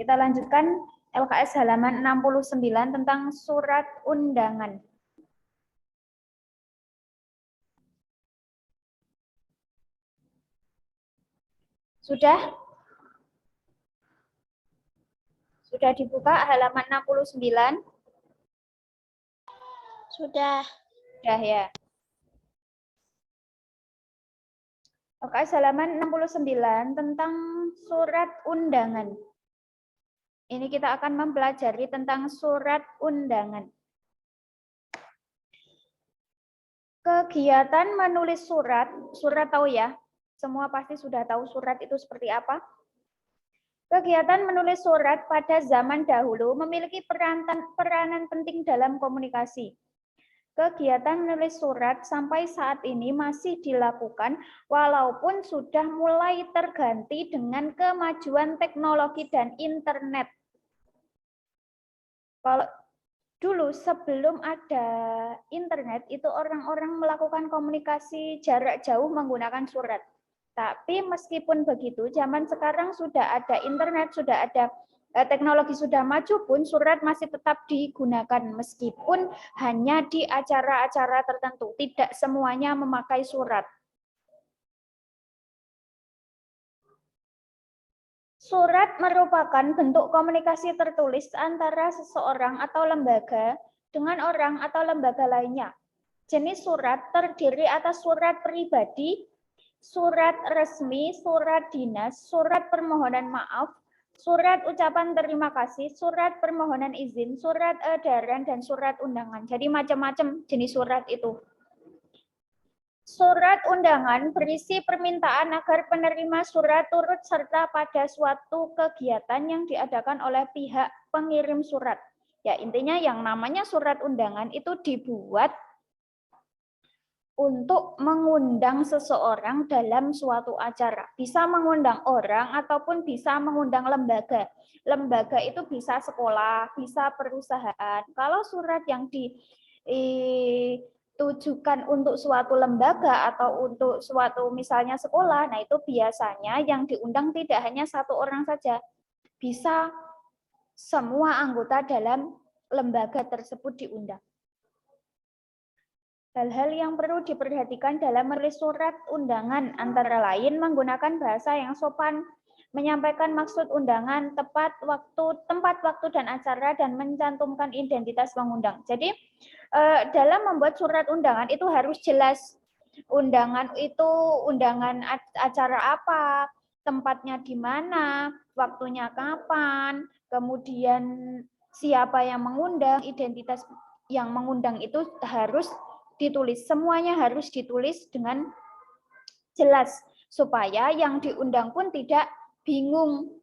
Kita lanjutkan LKS halaman 69 tentang surat undangan. Sudah? Sudah dibuka halaman 69? Sudah. Sudah ya. LKS halaman 69 tentang surat undangan. Ini kita akan mempelajari tentang surat undangan. Kegiatan menulis surat tahu ya? Semua pasti sudah tahu surat itu seperti apa? Kegiatan menulis surat pada zaman dahulu memiliki peranan penting dalam komunikasi. Kegiatan menulis surat sampai saat ini masih dilakukan walaupun sudah mulai terganti dengan kemajuan teknologi dan internet. Kalau dulu sebelum ada internet itu orang-orang melakukan komunikasi jarak jauh menggunakan surat. Tapi meskipun begitu, zaman sekarang sudah ada internet, sudah ada teknologi sudah maju pun surat masih tetap digunakan meskipun hanya di acara-acara tertentu. Tidak semuanya memakai surat. Surat merupakan bentuk komunikasi tertulis antara seseorang atau lembaga dengan orang atau lembaga lainnya. Jenis surat terdiri atas surat pribadi, surat resmi, surat dinas, surat permohonan maaf, surat ucapan terima kasih, surat permohonan izin, surat edaran, dan surat undangan. Jadi macam-macam jenis surat itu. Surat undangan berisi permintaan agar penerima surat turut serta pada suatu kegiatan yang diadakan oleh pihak pengirim surat. Ya, intinya yang namanya surat undangan itu dibuat untuk mengundang seseorang dalam suatu acara. Bisa mengundang orang ataupun bisa mengundang lembaga. Lembaga itu bisa sekolah, bisa perusahaan. Kalau surat yang ditujukan untuk suatu lembaga atau untuk suatu misalnya sekolah, nah itu biasanya yang diundang tidak hanya satu orang saja. Bisa semua anggota dalam lembaga tersebut diundang. Hal-hal yang perlu diperhatikan dalam menulis surat undangan antara lain menggunakan bahasa yang sopan, menyampaikan maksud undangan, tempat, waktu, dan acara, dan mencantumkan identitas pengundang. Jadi dalam membuat surat undangan itu harus jelas. Undangan itu undangan acara apa, tempatnya di mana, waktunya kapan, kemudian siapa yang mengundang, identitas yang mengundang itu harus ditulis. Semuanya harus ditulis dengan jelas supaya yang diundang pun tidak bingung.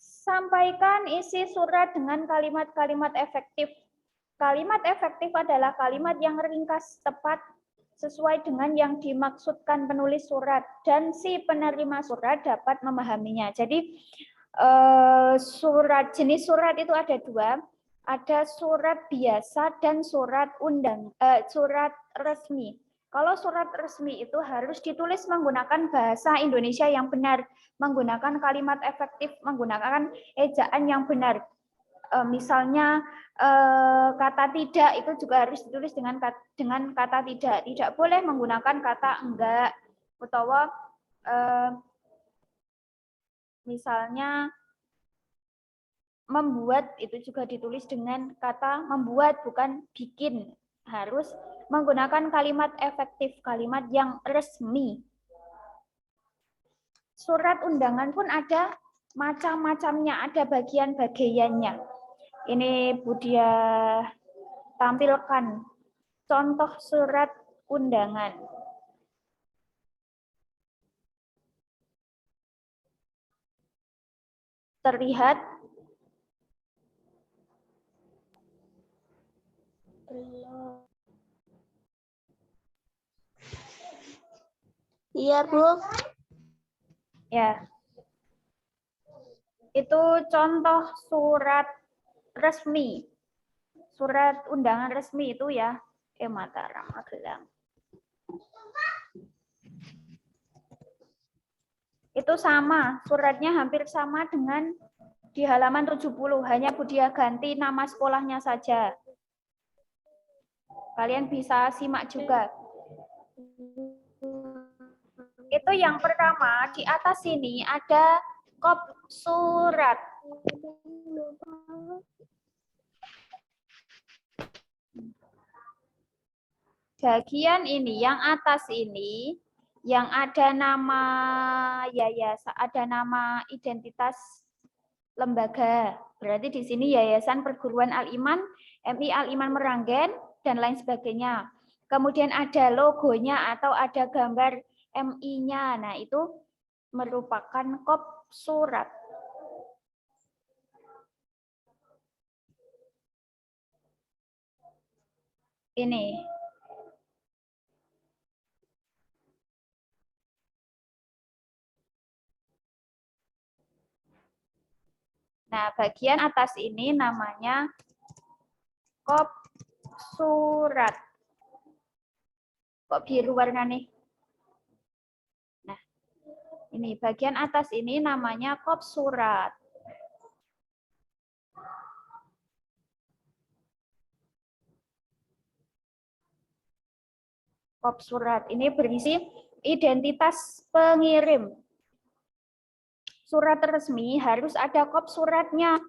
Sampaikan isi surat dengan kalimat-kalimat efektif. Kalimat efektif adalah kalimat yang ringkas, tepat, sesuai dengan yang dimaksudkan penulis surat dan si penerima surat dapat memahaminya. Jadi jenis surat itu ada dua. Ada surat biasa dan surat surat resmi. Kalau surat resmi itu harus ditulis menggunakan bahasa Indonesia yang benar, menggunakan kalimat efektif, menggunakan ejaan yang benar. Misalnya kata tidak itu juga harus ditulis dengan kata tidak. Tidak boleh menggunakan kata enggak atau misalnya membuat itu juga ditulis dengan kata membuat, bukan bikin. Harus menggunakan kalimat efektif, kalimat yang resmi. Surat undangan pun ada macam-macamnya, ada bagian-bagiannya. Ini Budia tampilkan contoh surat undangan. Terlihat? Belum. Iya, Bu. Ya. Itu contoh surat resmi. Surat undangan resmi itu ya. Mataram, Magelang. Itu sama, suratnya hampir sama dengan di halaman 70, hanya Budia ganti nama sekolahnya saja. Kalian bisa simak juga. Itu yang pertama, di atas sini ada kop surat. Bagian ini, yang atas ini, yang ada nama yayasan, ada nama identitas lembaga. Berarti di sini Yayasan Perguruan Al-Iman, MI Al-Iman Meranggen, dan lain sebagainya. Kemudian ada logonya atau ada gambar MI-nya. Nah, itu merupakan kop surat. Ini. Nah, bagian atas ini namanya kop surat. Kok biru warnanya? Nah, ini bagian atas ini namanya kop surat. Kop surat ini berisi identitas pengirim. Surat resmi harus ada kop suratnya.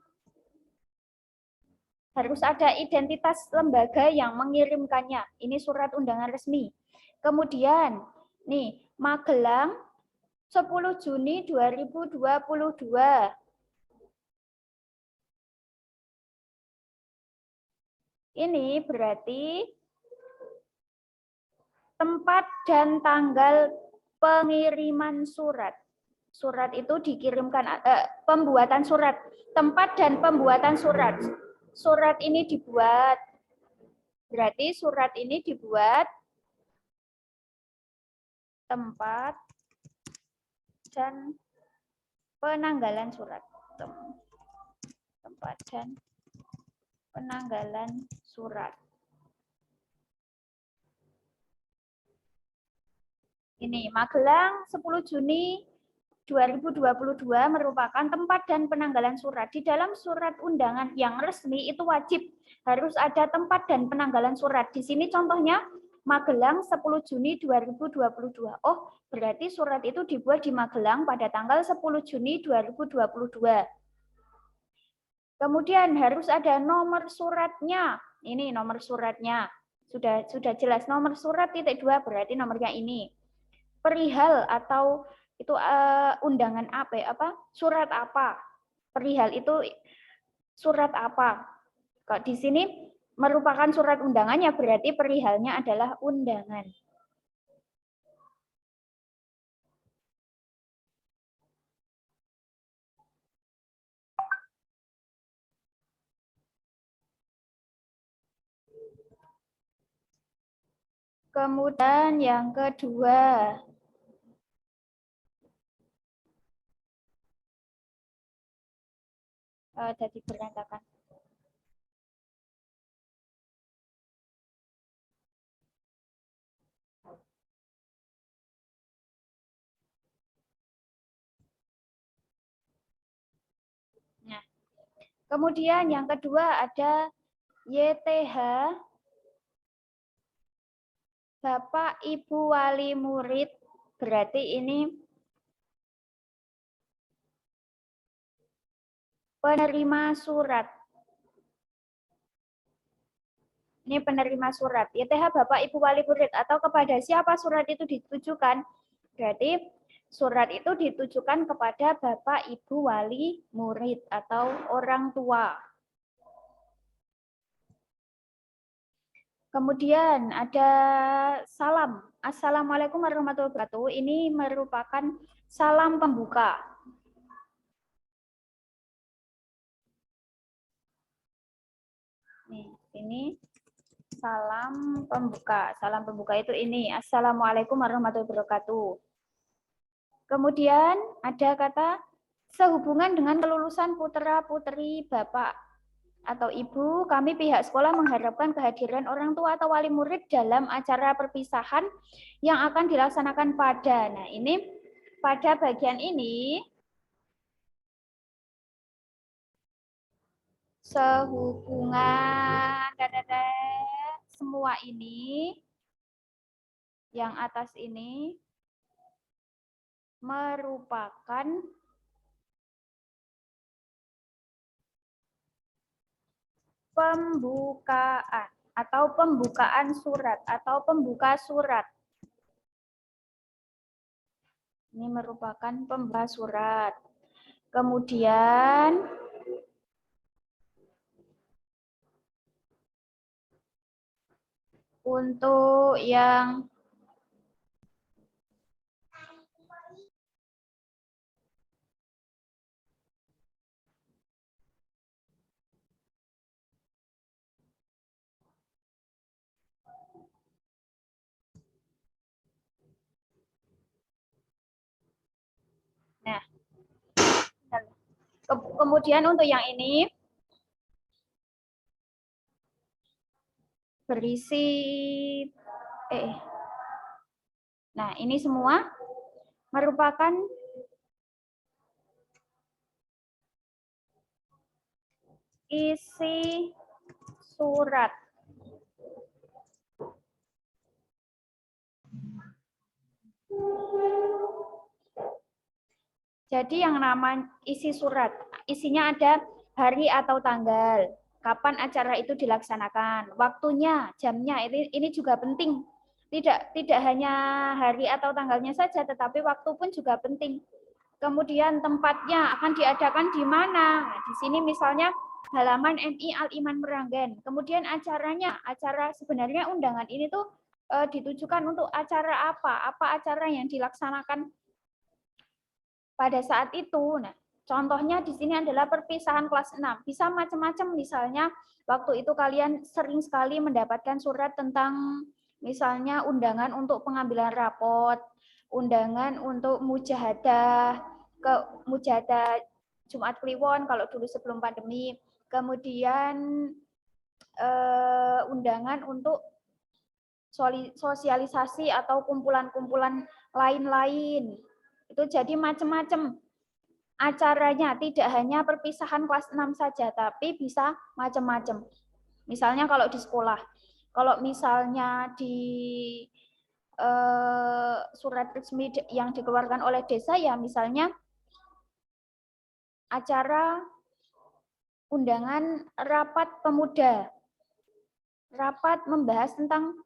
Harus ada identitas lembaga yang mengirimkannya. Ini surat undangan resmi. Kemudian, nih, Magelang 10 Juni 2022. Ini berarti tempat dan tanggal pengiriman surat. Surat itu dikirimkan, pembuatan surat, tempat dan pembuatan surat. Surat ini dibuat, berarti surat ini dibuat tempat dan penanggalan surat. Tempat dan penanggalan surat. Ini Magelang 10 Juni 2022 merupakan tempat dan penanggalan surat. Di dalam surat undangan yang resmi itu wajib harus ada tempat dan penanggalan surat. Di sini contohnya Magelang 10 Juni 2022. Oh, berarti surat itu dibuat di Magelang pada tanggal 10 Juni 2022. Kemudian harus ada nomor suratnya. Ini nomor suratnya. Sudah jelas nomor surat titik 2 berarti nomornya ini. Perihal atau itu undangan apa? Surat apa? Perihal itu surat apa? Kalau di sini merupakan surat undangannya berarti perihalnya adalah undangan. Kemudian yang kedua, jadi berantakan. Nah, kemudian yang kedua ada YTH, Bapak Ibu Wali Murid, berarti ini penerima surat. Ini penerima surat. YTH Bapak Ibu Wali Murid atau kepada siapa surat itu ditujukan? Berarti surat itu ditujukan kepada Bapak Ibu Wali Murid atau orang tua. Kemudian ada salam. Assalamualaikum warahmatullahi wabarakatuh. Ini merupakan salam pembuka. Nih, ini salam pembuka. Salam pembuka itu ini. Assalamualaikum warahmatullahi wabarakatuh. Kemudian ada kata sehubungan dengan kelulusan putra-putri Bapak atau Ibu, kami pihak sekolah mengharapkan kehadiran orang tua atau wali murid dalam acara perpisahan yang akan dilaksanakan pada. Nah, ini pada bagian ini sehubungan semua ini, yang atas ini merupakan pembukaan atau pembukaan surat atau pembuka surat. Ini merupakan pembuka surat. Kemudian untuk yang kemudian untuk yang ini berisi nah, ini semua merupakan isi surat. Jadi yang nama isi surat, isinya ada hari atau tanggal, kapan acara itu dilaksanakan, waktunya, jamnya, ini juga penting. Tidak hanya hari atau tanggalnya saja, tetapi waktu pun juga penting. Kemudian tempatnya akan diadakan di mana? Nah, di sini misalnya halaman MI Al-Iman Meranggen. Kemudian acaranya, acara sebenarnya undangan ini tuh ditujukan untuk acara apa? Apa acara yang dilaksanakan pada saat itu. Nah, contohnya di sini adalah perpisahan kelas 6. Bisa macam-macam, misalnya waktu itu kalian sering sekali mendapatkan surat tentang misalnya undangan untuk pengambilan rapot, undangan untuk mujahadah, ke mujahadah Jumat Kliwon kalau dulu sebelum pandemi, kemudian undangan untuk sosialisasi atau kumpulan-kumpulan lain-lain. Itu jadi macam-macam acaranya, tidak hanya perpisahan kelas 6 saja, tapi bisa macam-macam. Misalnya kalau di sekolah, kalau misalnya di surat resmi yang dikeluarkan oleh desa, ya misalnya acara undangan rapat pemuda, rapat membahas tentang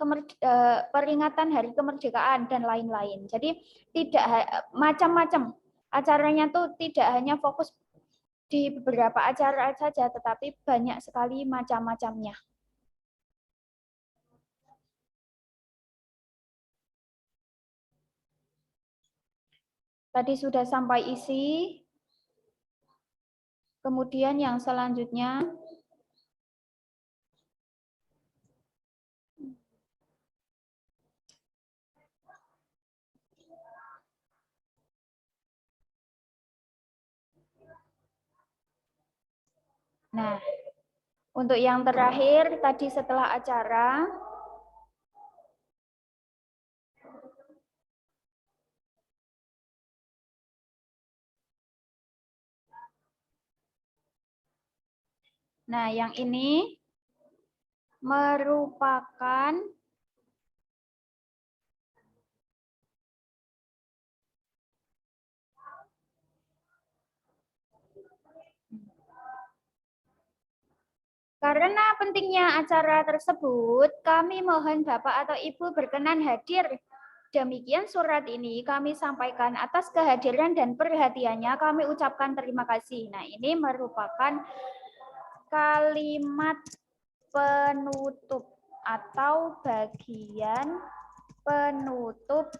peringatan Hari Kemerdekaan dan lain-lain. Jadi tidak macam-macam. Acaranya tuh tidak hanya fokus di beberapa acara saja, tetapi banyak sekali macam-macamnya. Tadi sudah sampai isi. Kemudian yang selanjutnya nah, untuk yang terakhir tadi setelah acara, nah yang ini merupakan karena pentingnya acara tersebut, kami mohon Bapak atau Ibu berkenan hadir. Demikian surat ini kami sampaikan atas kehadiran dan perhatiannya, kami ucapkan terima kasih. Nah, ini merupakan kalimat penutup atau bagian penutup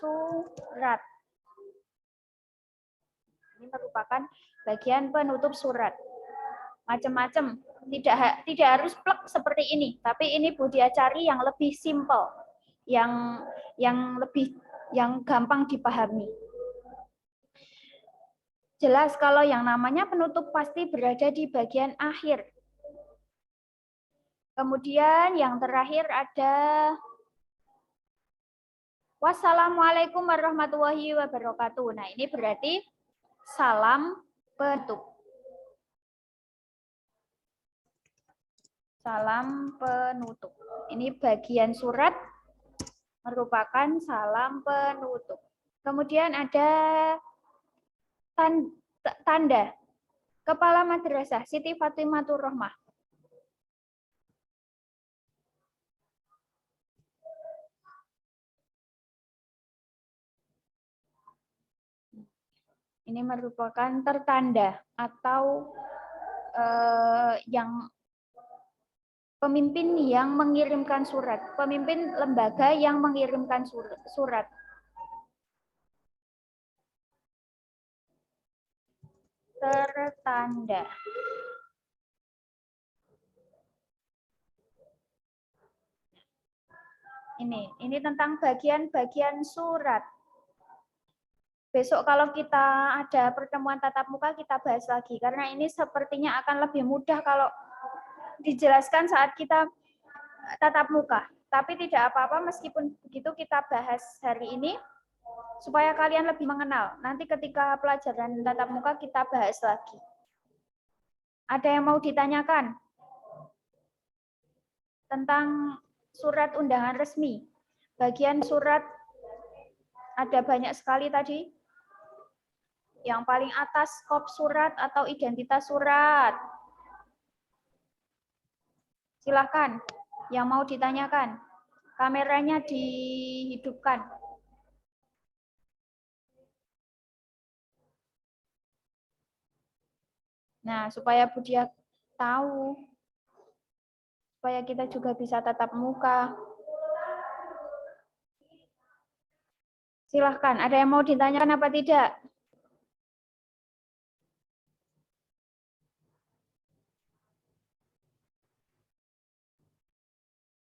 surat. Ini merupakan bagian penutup surat. Macam-macam, tidak harus plek seperti ini, tapi ini Budia cari yang lebih simple, yang gampang dipahami. Jelas kalau yang namanya penutup pasti berada di bagian akhir. Kemudian yang terakhir ada Wassalamualaikum warahmatullahi wabarakatuh. Nah, ini berarti salam penutup. Salam penutup. Ini bagian surat merupakan salam penutup. Kemudian ada tanda Kepala Madrasah Siti Fatimatur Rohmah. Ini merupakan tertanda atau yang pemimpin yang mengirimkan surat, pemimpin lembaga yang mengirimkan surat. Tertanda. Ini tentang bagian-bagian surat. Besok kalau kita ada pertemuan tatap muka kita bahas lagi karena ini sepertinya akan lebih mudah kalau dijelaskan saat kita tatap muka. Tapi tidak apa-apa meskipun begitu kita bahas hari ini supaya kalian lebih mengenal. Nanti ketika pelajaran tatap muka kita bahas lagi. Ada yang mau ditanyakan tentang surat undangan resmi? Bagian surat ada banyak sekali tadi. Yang paling atas kop surat atau identitas surat. Silakan, yang mau ditanyakan. Kameranya dihidupkan. Nah, supaya Budia tahu. Supaya kita juga bisa tatap muka. Silakan, ada yang mau ditanyakan apa tidak?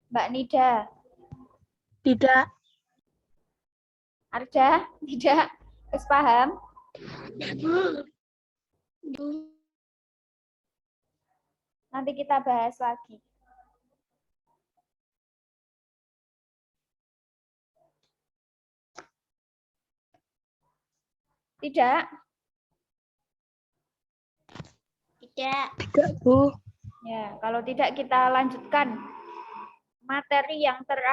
Mbak Nida. Tidak. Arja, tidak? Terus paham? Nanti kita bahas lagi. Tidak? Tidak. Tidak, Bu. Ya, kalau tidak kita lanjutkan materi yang terakhir.